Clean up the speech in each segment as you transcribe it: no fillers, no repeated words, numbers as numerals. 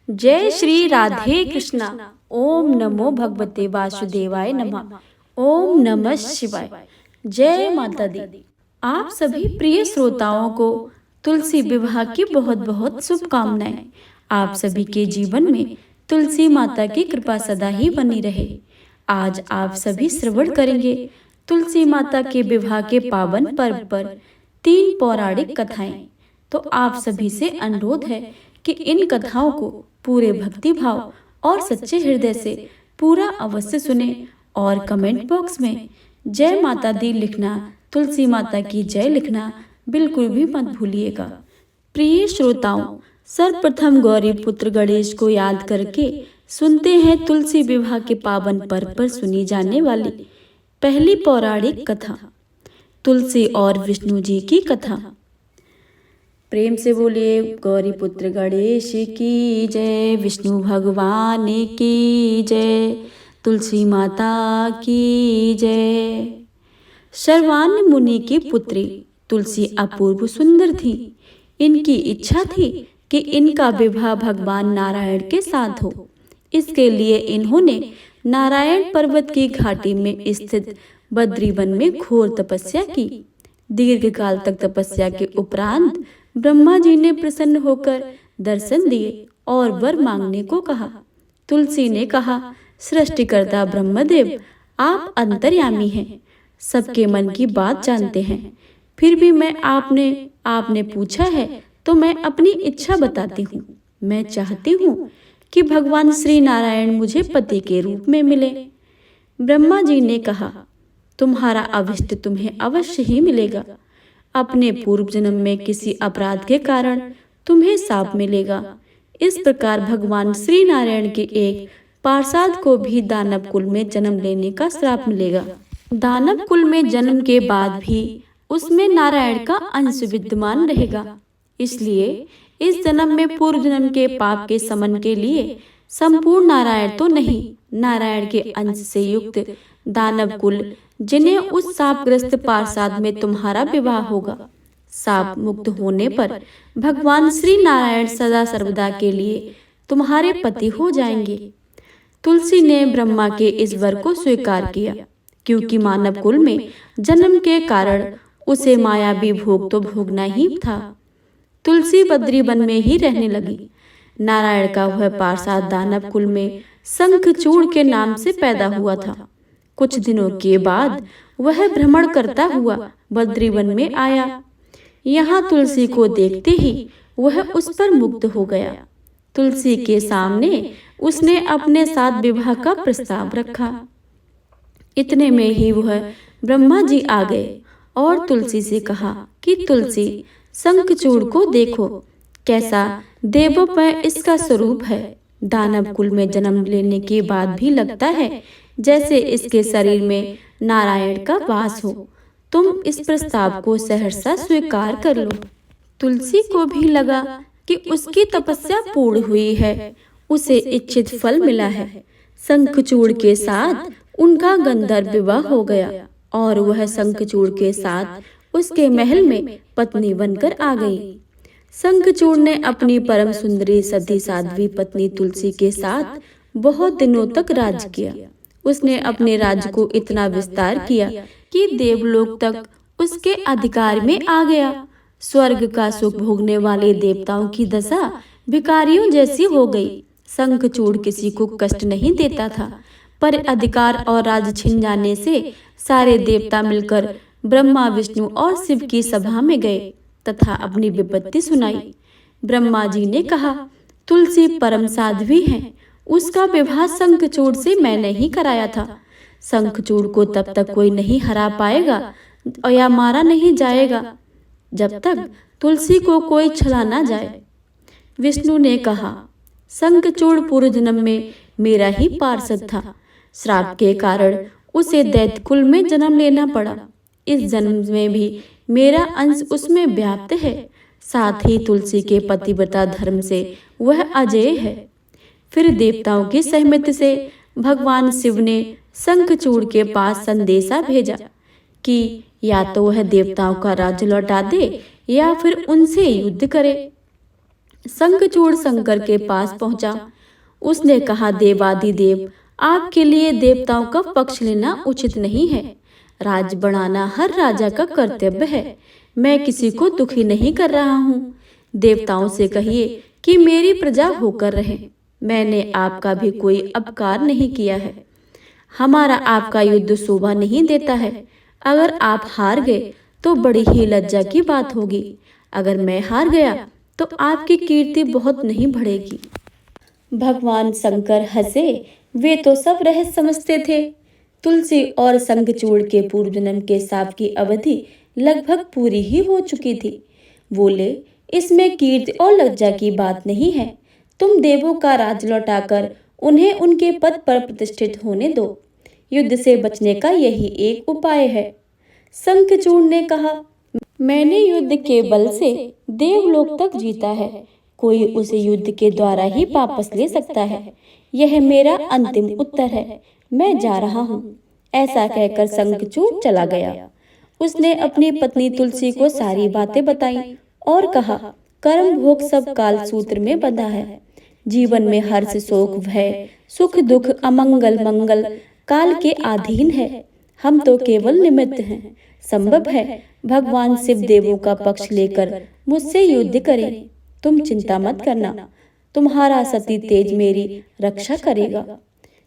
जय श्री राधे कृष्णा। ओम नमो भगवते वासुदेवाय नमः। ओम नमः शिवाय। जय माता दी। आप सभी प्रिय श्रोताओं को तुलसी विवाह की बहुत बहुत शुभकामनाएं। आप सभी के जीवन में तुलसी माता की कृपा सदा ही बनी रहे। आज आप सभी श्रवण करेंगे तुलसी माता के विवाह के पावन पर्व पर 3 पौराणिक कथाएं। तो आप सभी से अनुरोध है कि इन कथाओं को पूरे भक्ति भाव और सच्चे हृदय से पूरा अवश्य सुने और कमेंट बॉक्स में जय माता दी लिखना, तुलसी माता की जय लिखना बिल्कुल भी मत भूलिएगा। प्रिय श्रोताओं, सर्वप्रथम गौरी पुत्र गणेश को याद करके सुनते हैं तुलसी विवाह के पावन पर्व पर सुनी जाने वाली पहली पौराणिक कथा, तुलसी और विष्णु जी की कथा। प्रेम से बोलिए गौरी पुत्र गणेश की जय, विष्णु भगवान की जय, तुलसी माता की जय। शर्वान मुनि की पुत्री तुलसी अपूर्व सुंदर थी। इनकी इच्छा थी कि इनका विवाह भगवान नारायण के साथ हो। इसके लिए इन्होंने नारायण पर्वत की घाटी में स्थित बद्री वन में घोर तपस्या की। दीर्घकाल तक तपस्या के उपरांत ब्रह्मा जी ने प्रसन्न होकर दर्शन दिए और वर मांगने को कहा। तुलसी ने कहा, सृष्टिकर्ता ब्रह्मदेव, आप अंतर्यामी हैं, सबके मन की बात जानते हैं। फिर भी मैं आपने पूछा है तो मैं अपनी इच्छा बताती हूँ। मैं चाहती हूँ कि भगवान श्री नारायण मुझे पति के रूप में मिले। ब्रह्मा जी ने कहा, तुम्हारा अभिष्ट तुम्हें अवश्य ही मिलेगा। अपने पूर्व जन्म में किसी अपराध के कारण तुम्हें शाप मिलेगा। इस प्रकार भगवान श्री नारायण के एक पार्षद को भी दानव कुल में जन्म लेने का श्राप मिलेगा। दानव कुल में जन्म के बाद भी उसमें नारायण का अंश विद्यमान रहेगा। इसलिए इस जन्म में पूर्व जन्म के पाप के शमन के लिए संपूर्ण नारायण तो नहीं, नारायण के अंश से युक्त दानव कुल, जिन्हें उस शापग्रस्त पार्षद में तुम्हारा विवाह होगा। शाप मुक्त होने पर भगवान श्री नारायण सदा सर्वदा के लिए तुम्हारे पति हो जाएंगे। तुलसी ने ब्रह्मा के इस वर को स्वीकार किया, क्योंकि मानव कुल में जन्म के कारण उसे मायावी भोग तो भोगना ही था। तुलसी बद्री वन में ही रहने लगी। नारायण का वह पार्षद दानव कुल में शंखचूड़ के नाम से पैदा हुआ था। कुछ दिनों के बाद वह भ्रमण करता हुआ बद्री वन में आया। यहाँ तुलसी को देखते ही वह उस पर मुग्ध हो गया। तुलसी के सामने उसने अपने साथ विवाह का प्रस्ताव रखा। इतने में ही वह ब्रह्मा जी आ गए और तुलसी से कहा कि तुलसी, शंखचूड़ को देखो, कैसा देवोपय इसका स्वरूप है। दानव कुल में जन्म लेने के बाद भी लगता है जैसे इसके शरीर में नारायण का वास हो। तुम इस प्रस्ताव को सहर्षा स्वीकार कर लो। तुलसी को भी लगा कि उसकी तपस्या पूर्ण हुई है, उसे इच्छित फल मिला है। शंखचूड़ के साथ उनका गंधर्व विवाह हो गया और वह शंखचूड़ के साथ उसके महल में पत्नी बनकर आ गई। शंखचूड़ ने अपनी परम सुंदरी सती साध्वी पत्नी तुलसी के साथ बहुत दिनों तक राज किया। उसने अपने राज्य को इतना विस्तार किया कि देवलोक तक उसके अधिकार में आ गया। स्वर्ग का सुख भोगने वाले देवताओं की दशा भिखारियों जैसी हो गई। शंखचूड़ किसी को कष्ट नहीं देता था, पर अधिकार और राज छिन जाने से सारे देवता मिलकर ब्रह्मा, विष्णु और शिव की सभा में गए तथा अपनी विपत्ति सुनाई। ब्रह्मा जी ने कहा, तुलसी परम साध्वी है, उसका विवाह शंखचूड़ से मैंने ही कराया था। शंखचूड़ को तब तक कोई नहीं हरा पाएगा और या मारा नहीं जाएगा जब तक तुलसी को कोई छला ना जाए। विष्णु ने कहा, शंखचूड़ पूर्व जन्म में मेरा ही पार्षद था। श्राप के कारण उसे दैत्य कुल में जन्म लेना पड़ा। इस जन्म में भी मेरा अंश उसमें व्याप्त है। साथ ही तुलसी के पतिव्रता धर्म से वह अजय है। फिर देवताओं की सहमति से भगवान शिव ने शंखचूड़ के पास संदेशा भेजा कि या तो वह देवताओं का राज्य लौटा दे या फिर उनसे युद्ध करे। शंखचूड़ शंकर के पास पहुंचा। उसने कहा, देवाधिदेव, आपके लिए देवताओं का पक्ष लेना उचित नहीं है। राज बढ़ाना हर राजा का कर्तव्य है। मैं किसी को दुखी नहीं कर रहा हूँ। देवताओं से कहिए कि मेरी प्रजा होकर रहे। मैंने आपका भी कोई अपकार नहीं किया है। हमारा आपका युद्ध शोभा नहीं देता है। अगर आप हार गए तो बड़ी ही लज्जा की बात होगी। अगर मैं हार गया तो आपकी कीर्ति बहुत नहीं बढ़ेगी। भगवान शंकर हंसे। वे तो सब रहस्य समझते थे। तुलसी और शंखचूड़ के पूर्व जन्म के शाप की अवधि लगभग पूरी ही हो चुकी थी। बोले, इसमें कीर्ति और लज्जा की बात नहीं है। तुम देवों का राज लौटाकर उन्हें उनके पद पर प्रतिष्ठित होने दो। युद्ध से बचने का यही एक उपाय है। शंखचूड़ ने कहा, मैंने युद्ध के बल से देवलोक तक जीता है। कोई उसे युद्ध के द्वारा ही वापस ले सकता है। यह मेरा अंतिम उत्तर है। मैं जा रहा हूँ। ऐसा कहकर शंखचूड़ चला गया। उसने अपनी पत्नी तुलसी को सारी बातें बताई और कहा, कर्म भोग सब काल सूत्र में बंधा है। जीवन में हर्ष शोक भय सुख दुख अमंगल मंगल काल के अधीन है। हम तो केवल निमित्त हैं। संभव है भगवान शिव देवों का पक्ष लेकर मुझसे युद्ध करें। तुम चिंता मत करना। तुम्हारा सती तेज मेरी रक्षा करेगा।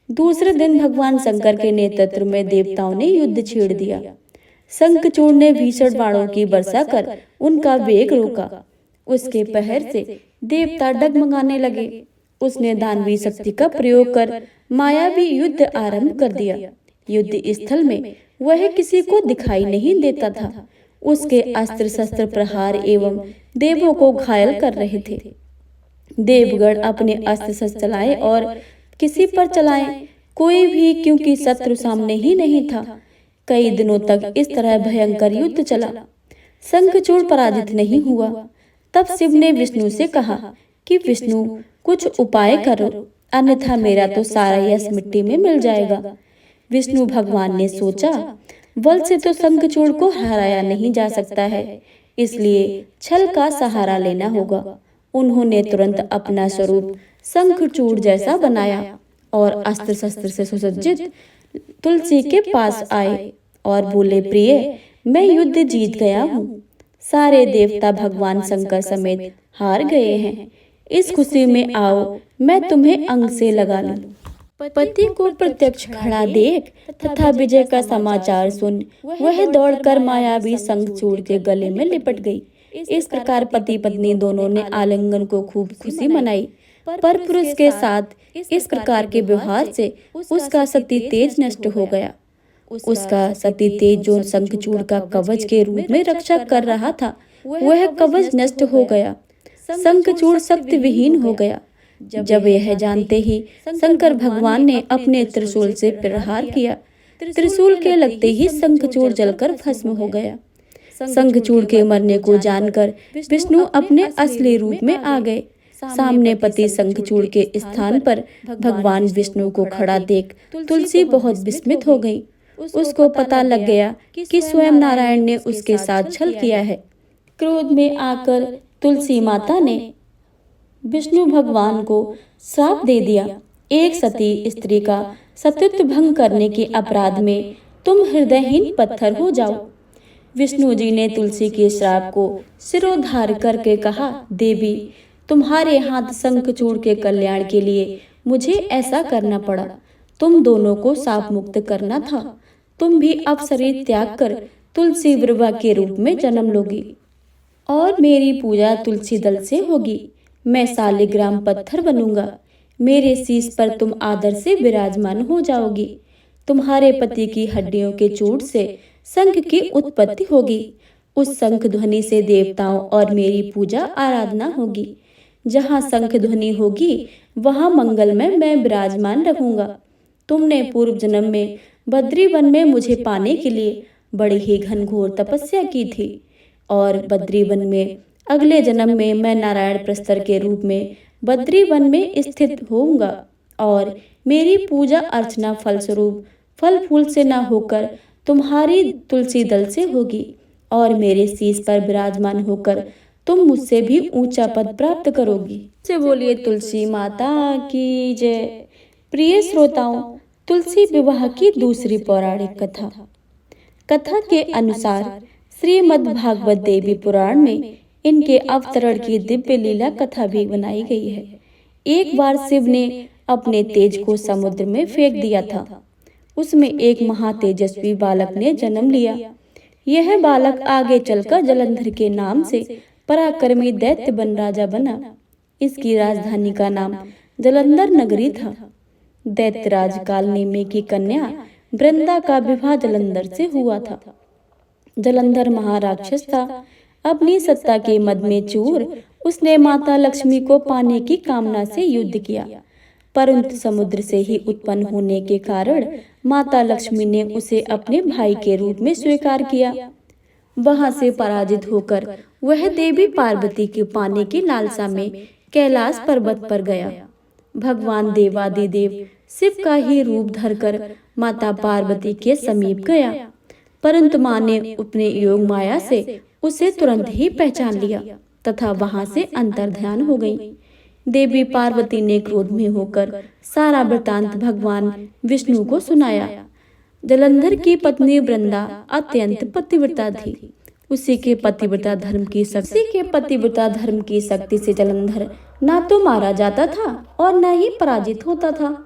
दूसरे दिन भगवान शंकर के नेतृत्व में देवताओं ने युद्ध छेड़ दिया। शंखचूड़ ने भीषण बाणों की वर्षा कर उनका वेग रोका। उसके पहर से देवता डगमगाने लगे। उसने दानवी शक्ति का प्रयोग कर मायावी युद्ध आरंभ कर दिया। युद्ध स्थल में वह किसी को दिखाई नहीं देता था। उसके अस्त्र शस्त्र प्रहार एवं देवों को घायल कर रहे थे। देवगण अपने अस्त्र शस्त्र चलाए और किसी पर चलाए कोई भी, क्योंकि शत्रु सामने ही नहीं था। कई दिनों तक इस तरह भयंकर युद्ध चला। शंखचूड़ पराजित नहीं हुआ। तब शिव ने विष्णु से कहा कि विष्णु, कुछ उपाय करो, अन्यथा मेरा तो सारा यश मिट्टी में मिल जाएगा। विष्णु भगवान ने सोचा, बल से तो शंखचूड़ को हराया नहीं जा सकता है, इसलिए छल का सहारा लेना होगा। उन्होंने तुरंत अपना स्वरूप शंखचूड़ जैसा बनाया और अस्त्र शस्त्र से सुसज्जित तुलसी के पास आए और बोले, प्रिय, मैं युद्ध जीत गया हूँ। सारे देवता भगवान शंकर समेत हार गए हैं। इस खुशी में आओ, मैं तुम्हें अंग से लगा लूं। पति को प्रत्यक्ष खड़ा देख तथा विजय का समाचार सुन वह दौड़कर मायावी शंखचूड़ के गले में लिपट गई। इस प्रकार पति पत्नी दोनों ने आलिंगन को खूब खुशी मनाई। पर पुरुष के साथ इस प्रकार के व्यवहार से उसका सती तेज नष्ट हो गया। उसका सती तेज जो शंखचूड़ का कवच के रूप में रक्षा कर रहा था, वह कवच नष्ट हो गया। शंखचूड़ शक्ति विहीन हो गया। जब यह जानते ही शंकर भगवान ने अपने त्रिशूल से प्रहार किया। त्रिशूल के लगते ही शंखचूड़ जलकर भस्म हो गया। शंखचूड़ के मरने को जानकर विष्णु अपने असली रूप में आ गए। सामने पति शंखचूड़ के स्थान पर भगवान विष्णु को खड़ा देख तुलसी बहुत विस्मित हो गई। उसको पता लग गया कि स्वयं नारायण ने उसके साथ छल किया है। क्रोध में आकर तुलसी माता ने विष्णु भगवान को श्राप दे दिया, एक सती स्त्री का सतीत्व भंग करने के अपराध में तुम हृदयहीन पत्थर हो जाओ। विष्णु जी ने तुलसी के श्राप को सिरोधार्य करके कहा, देवी, तुम्हारे हाथ शंखचूड़ के कल्याण के लिए मुझे ऐसा करना पड़ा। तुम दोनों को शाप मुक्त करना था। तुम भी अब शरीर त्याग कर तुलसी विरवा के रूप में जन्म लोगी और मेरी पूजा तुलसी दल से होगी। मैं शालिग्राम पत्थर बनूंगा। मेरे शीश पर तुम आदर से विराजमान हो जाओगी। तुम्हारे पति की हड्डियों के चोट से शंख की उत्पत्ति होगी। उस शंख ध्वनि से देवताओं और मेरी पूजा आराधना होगी। जहाँ शंख ध्वनि होगी वहाँ मंगल में मैं विराजमान रहूंगा। तुमने पूर्व जन्म में बद्री वन में मुझे पाने के लिए बड़ी ही घनघोर तपस्या की थी और बद्री वन में अगले जन्म में मैं नारायण प्रस्तर के रूप में बद्री वन में स्थित होऊंगा और मेरी पूजा अर्चना फलस्वरूप फल फूल से न होकर तुम्हारी तुलसी दल से होगी और मेरे शीश पर विराजमान होकर तुम मुझसे भी ऊंचा पद प्राप्त करोगी। से बोलिए तुलसी माता की जय। प्रिय श्रोताओं, तुलसी विवाह की दूसरी पौराणिक कथा। कथा के अनुसार श्रीमद् भागवत देवी पुराण में इनके अवतरण की दिव्य लीला कथा भी बनाई गई है। एक बार शिव ने अपने तेज को समुद्र में फेंक दिया था। उसमें एक महातेजस्वी बालक ने जन्म लिया। यह बालक आगे चलकर जलंधर के नाम से पराक्रमी दैत्य बन राजा बना। इसकी राजधानी का नाम जलंधर नगरी था। दैत्यराज कालनेमी की कन्या वृंदा का विवाह जलंधर से हुआ था। जलंधर महाराक्षस था। अपनी सत्ता के मद में चूर उसने माता लक्ष्मी को पाने की कामना से युद्ध किया, परंतु समुद्र से ही उत्पन्न होने के कारण माता लक्ष्मी ने उसे अपने भाई के रूप में स्वीकार किया। वहां से पराजित होकर वह देवी पार्वती के पाने की लालसा में कैलाश पर्वत पर गया। भगवान देवादिदेव शिव का ही रूप धरकर माता पार्वती के समीप गया, परंतु मां ने अपने योग माया से उसे तुरंत ही पहचान लिया तथा वहां से अंतर्ध्यान हो गई। देवी पार्वती ने क्रोध में होकर सारा वृतांत भगवान विष्णु को सुनाया। जलंधर की पत्नी वृंदा अत्यंत पतिव्रता थी। उसी के पतिव्रता धर्म की शक्ति से जलंधर ना तो मारा जाता था और न ही पराजित होता था।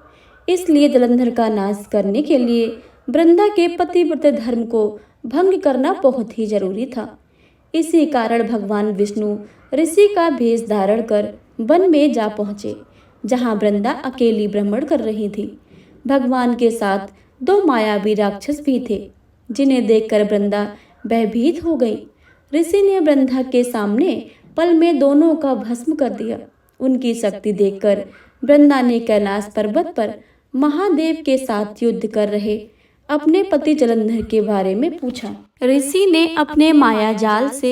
इसलिए जलंधर का नाश करने के लिए वृंदा के पतिव्रत धर्म को भंग करना बहुत ही जरूरी था। इसी कारण भगवान विष्णु ऋषि का भेष धारण कर वन में जा पहुंचे, जहां वृंदा अकेली भ्रमण कर रही थी। भगवान के साथ 2 मायावी राक्षस भी थे, जिन्हें देखकर वृंदा भयभीत हो गई। ऋषि ने वृंदा के सामने पल में दोनों का भस्म कर दिया। उनकी शक्ति देखकर वृंदा ने कैलाश पर्वत पर महादेव के साथ युद्ध कर रहे अपने पति जलंधर के बारे में पूछा। ऋषि ने अपने माया जाल से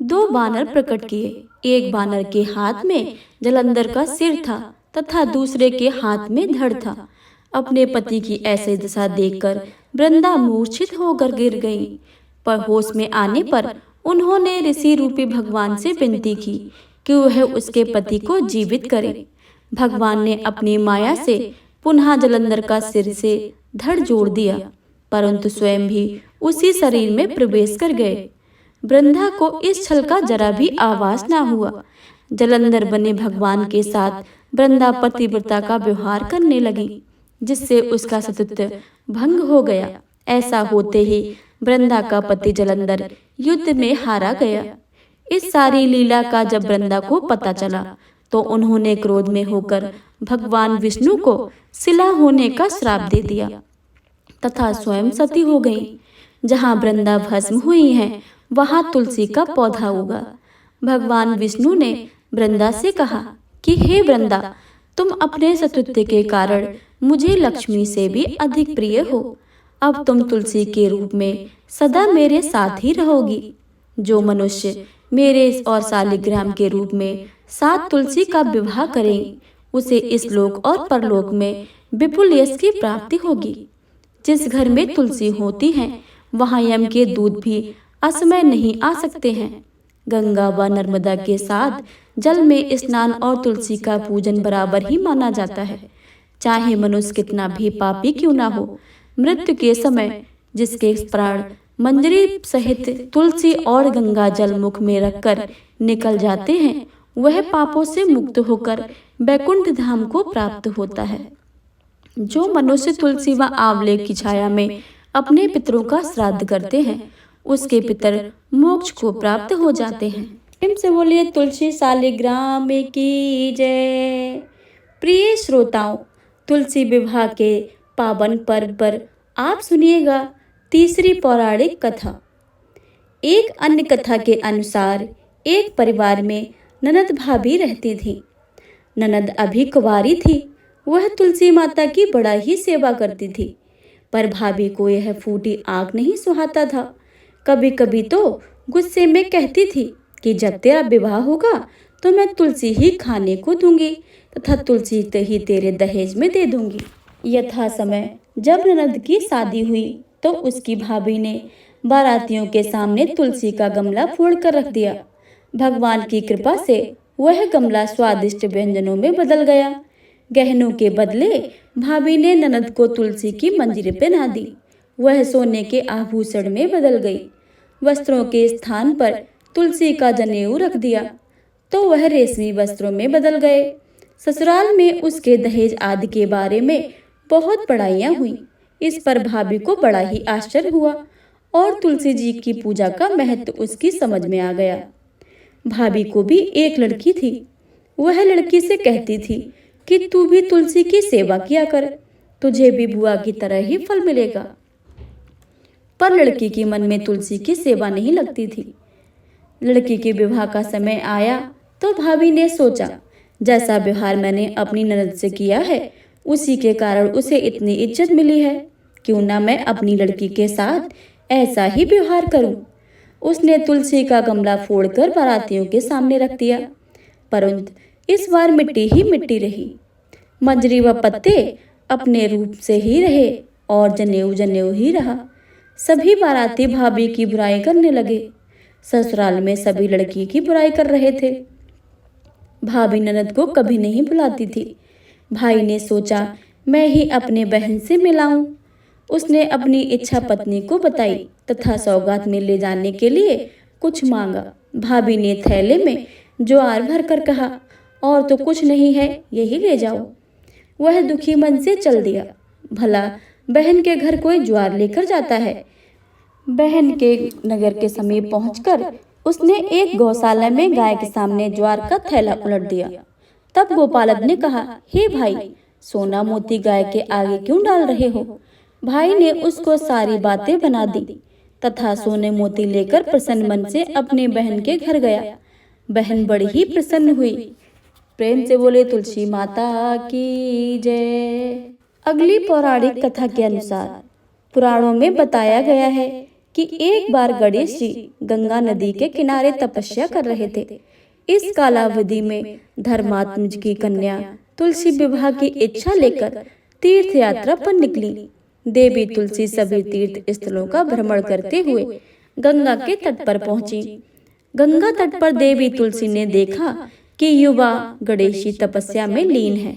2 बानर प्रकट किए। एक बानर के हाथ में जलंधर का सिर था तथा दूसरे के हाथ में धड़ था। अपने पति की ऐसी दशा देखकर वृंदा मूर्छित होकर गिर गई, पर होश में आने पर उन्होंने ऋषि रूपी भगवान से विनती की कि वह उसके पति को जीवित करे। भगवान ने अपनी माया से पुनः जलंधर का सिर से धड़ जोड़ दिया, परंतु स्वयं भी उसी शरीर में प्रवेश कर गए। वृंदा को इस छल का जरा भी आभास न हुआ। जलंधर बने भगवान के साथ वृंदा पतिव्रता का व्यवहार करने लगी, जिससे उसका सतत्व भंग हो गया। ऐसा होते ही वृंदा का पति जलंधर युद्ध में हारा गया। इस सारी लीला का जब वृंदा को पता चला तो उन्होंने क्रोध में होकर भगवान विष्णु को शिला होने का श्राप दे दिया तथा स्वयं सती हो गई। जहाँ वृंदा भस्म हुई हैं, वहाँ तुलसी का पौधा उगा। भगवान विष्णु ने वृंदा से कहा कि हे वृंदा, तुम अपने सतत्व के कारण मुझे लक्ष्मी से भी अधिक प्रिय हो। अब तुम तुलसी के रूप में सदा मेरे साथ ही रहोगी। जो मनुष्य मेरे और शालिग्राम के रूप में साथ तुलसी का विवाह करें, उसे इस लोक और परलोक में विपुल यश की प्राप्ति होगी। जिस घर में तुलसी होती है, वहाँ यम के दूत भी असमय नहीं आ सकते हैं। गंगा व नर्मदा के साथ जल में स्नान और तुलसी का पूजन बराबर ही माना जाता है। चाहे मनुष्य कितना भी पापी क्यों ना हो, मृत्यु के समय जिसके प्राण मंजरी सहित तुलसी और गंगा जल मुख में रखकर निकल जाते हैं, वह पापों से मुक्त होकर बैकुंठ धाम को प्राप्त होता है। जो मनुष्य तुलसी व आंवले की छाया में अपने पितरों का श्राद्ध करते हैं, उसके पितर मोक्ष को प्राप्त हो जाते हैं। प्रेम से बोलिए तुलसी शालिग्राम की जय। प्रिय श्रोताओं, तुलसी विवाह के पावन पर्व पर आप सुनिएगा तीसरी पौराणिक कथा। एक अन्य कथा के अनुसार एक परिवार में ननद भाभी रहती थी। ननद अभी कुंवारी थी। वह तुलसी माता की बड़ा ही सेवा करती थी, पर भाभी को यह फूटी आंख नहीं सुहाता था। कभी कभी तो गुस्से में कहती थी कि जब तेरा विवाह होगा तो मैं तुलसी ही खाने को दूंगी तथा तुलसी ही तेरे दहेज में दे दूंगी। यथा समय जब ननद की शादी हुई तो उसकी भाभी ने बारातियों के सामने तुलसी का गमला फोड़ कर रख दिया। भगवान की कृपा से वह गमला स्वादिष्ट व्यंजनों में बदल गया। गहनों के बदले भाभी ने ननद को तुलसी की मंजरी पहना दी। वह सोने के आभूषण में बदल गई। वस्त्रों के स्थान पर तुलसी का जनेऊ रख दिया तो वह रेशमी वस्त्रों में बदल गए। ससुराल में उसके दहेज आदि के बारे में बहुत बड़ाइयाँ हुई। इस पर भाभी को बड़ा ही आश्चर्य हुआ और तुलसी जी की पूजा का महत्व उसकी समझ में आ गया। भाभी को भी एक लड़की थी। वह लड़की से कहती थी कि तू भी तुलसी की सेवा किया कर, तुझे भी बुआ की तरह ही फल मिलेगा। पर लड़की के मन में तुलसी की सेवा नहीं लगती थी। लड़की के विवाह का समय आया तो भाभी ने सोचा, जैसा व्यवहार मैंने अपनी ननद से किया है उसी के कारण उसे इतनी इज्जत मिली है, क्यों ना मैं अपनी लड़की के साथ ऐसा ही व्यवहार करूं। उसने तुलसी का गमला फोड़कर बारातियों के सामने रख दिया, परंतु इस बार मिट्टी ही मिट्टी रही। मंजरी व पत्ते अपने रूप से ही रहे और जनेऊ जनेऊ ही रहा। सभी बाराती भाभी की बुराई करने लगे। ससुराल में सभी लड़की की बुराई कर रहे थे। भाभी ननद को कभी नहीं बुलाती थी। भाई ने सोचा मैं ही अपने बहन से मिलाऊं। उसने अपनी इच्छा पत्नी को बताई तथा सौगात में ले जाने के लिए कुछ मांगा। भाभी ने थैले में ज्वार भर कर कहा, और तो कुछ नहीं है, यही ले जाओ। वह दुखी मन से चल दिया। भला बहन के घर कोई ज्वार लेकर जाता है। बहन के नगर के समीप पहुंचकर उसने एक गौशाला में गाय के सामने ज्वार का थैला उलट दिया। तब गोपालक ने कहा, हे भाई, सोना मोती गाय के आगे क्यों डाल रहे हो। भाई ने उसको सारी बातें बना दी तथा सोने मोती लेकर प्रसन्न मन से अपनी बहन के घर गया। बहन बड़ी ही प्रसन्न हुई। प्रेम से बोले तुलसी माता की जय। अगली पौराणिक कथा के अनुसार पुराणों में बताया गया है कि एक बार गणेश जी गंगा नदी के किनारे तपस्या कर रहे थे। इस कालावधि में धर्मात्मा की कन्या तुलसी विवाह की इच्छा लेकर तीर्थ यात्रा पर निकली। देवी तुलसी सभी तीर्थ स्थलों का भ्रमण करते हुए गंगा के तट पर पहुंची। गंगा तट पर देवी तुलसी ने देखा कि युवा गणेश जी तपस्या में लीन है।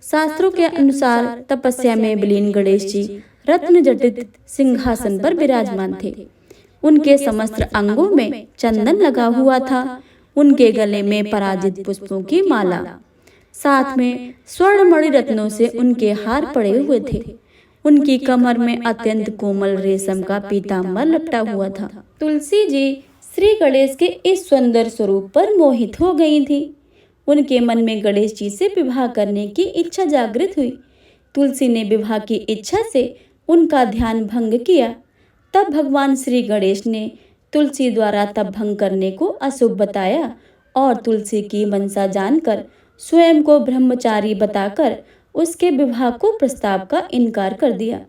शास्त्रों के अनुसार तपस्या में विलीन गणेश जी रत्न जटित सिंहासन पर विराजमान थे। उनके समस्त अंगों में चंदन लगा हुआ था। उनके गले में पराजित पुष्पों की माला, साथ में स्वर्णमणि रत्नों से उनके हार पड़े हुए थे। उनकी कमर में अत्यंत कोमल रेशम का पीताम्बर लपटा हुआ था। तुलसी जी श्री गणेश के इस सुंदर स्वरूप पर मोहित हो गई थी। उनके मन में गणेश जी से विवाह करने की इच्छा जागृत हुई। तुलसी ने विवाह की इच्छा से उनका ध्यान भंग किया। तब भगवान श्री गणेश ने तुलसी द्वारा तप भंग करने को अशुभ बताया और तुलसी की मनसा जानकर स्वयं को ब्रह्मचारी बताकर उसके विवाह को प्रस्ताव का इनकार कर दिया।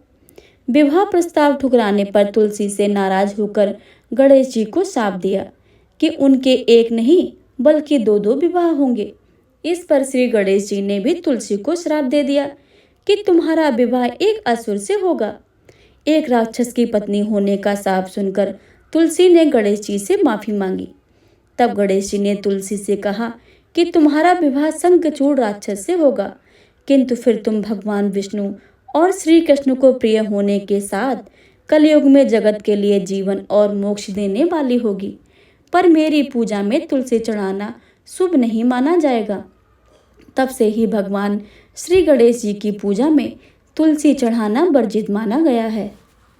विवाह प्रस्ताव ठुकराने पर तुलसी से नाराज होकर गणेश जी को शाप दिया कि उनके एक नहीं बल्कि दो विवाह होंगे। इस पर श्री गणेश जी ने भी तुलसी को श्राप दे दिया कि तुम्हारा विवाह एक असुर से होगा। एक राक्षस की पत्नी होने का शाप सुनकर तुलसी ने गणेश जी से माफी मांगी। तब गणेश जी ने तुलसी से कहा कि तुम्हारा विवाह शंखचूड़ राक्षस से होगा, किंतु फिर तुम भगवान विष्णु और श्री कृष्ण को प्रिय होने के साथ कलयुग में जगत के लिए जीवन और मोक्ष देने वाली होगी। पर मेरी पूजा में तुलसी चढ़ाना शुभ नहीं माना जाएगा। तब से ही भगवान श्री गणेश जी की पूजा में तुलसी चढ़ाना वर्जित माना गया है।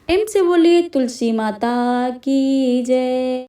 प्रेम से बोलिए तुलसी माता की जय।